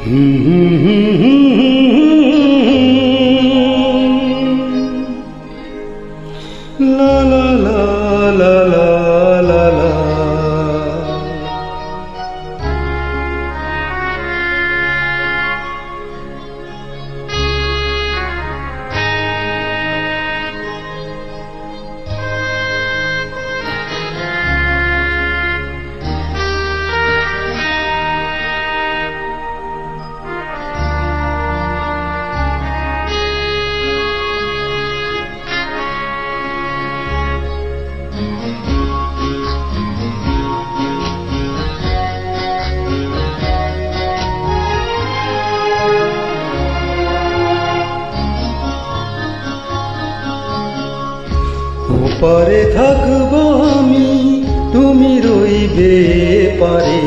La la la la la la la. ওপারে থাকবো আমি, তুমি রইবে পারে,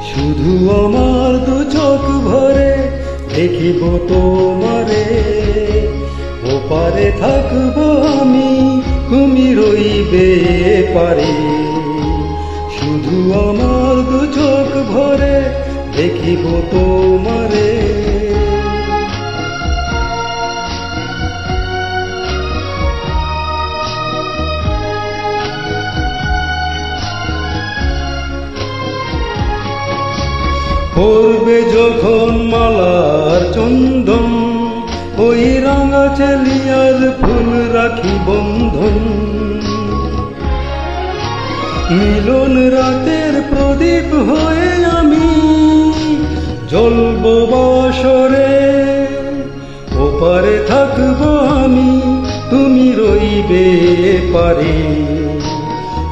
শুধু আমার দু চোখ ভরে দেখিব তোমারে। ওপারে থাকবো আমি, তুমি রইবে পারে, শুধু আমার দু চোখ ভরে দেখিব তোমারে। পড়বে যখন মালার চন্দন, ওই রাঙা চেলিয়ার ফুল রাখি বন্ধন। মিলন রাতের প্রদীপ হয়ে আমি জ্বলব বাসরে। ওপারে থাকবো আমি, তুমি রইবে পারে,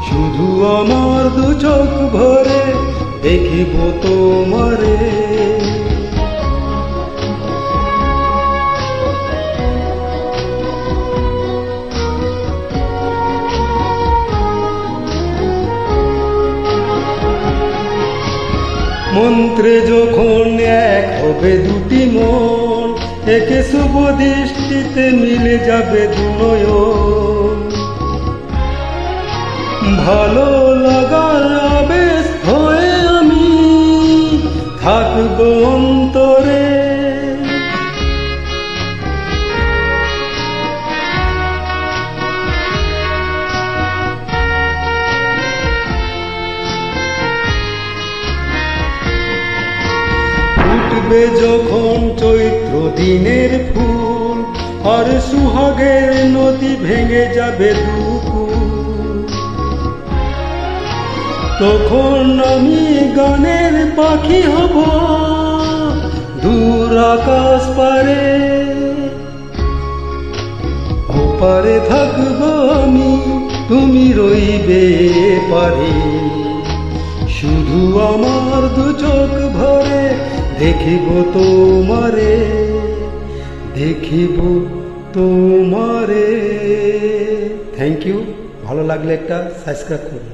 শুধু আমার দু চোখ ভরে দেখিব তোমারে। মন্ত্রে যখন এক হবে দুটি মন, একে শুভ দৃষ্টিতে মিলে যাবে দু নয়ন। ভালো লাগার আবেশ হয়ে আমি থাকবো অন্তরে। ফুটবে যখন চৈত্র দিনের ফুল, আর সুহাগের নদী ভেঙে যাবে দুকুল। তখন আমি গানের পাখি হব দূর আকাশ পারে। ওপারে থাকবো আমি, তুমি রইবে পারে, শুধু আমার দু চোখ ভরে দেখিব তোমারে, দেখিব তোমারে। Thank you. ভালো লাগলে একটা সাবস্ক্রাইব করুন।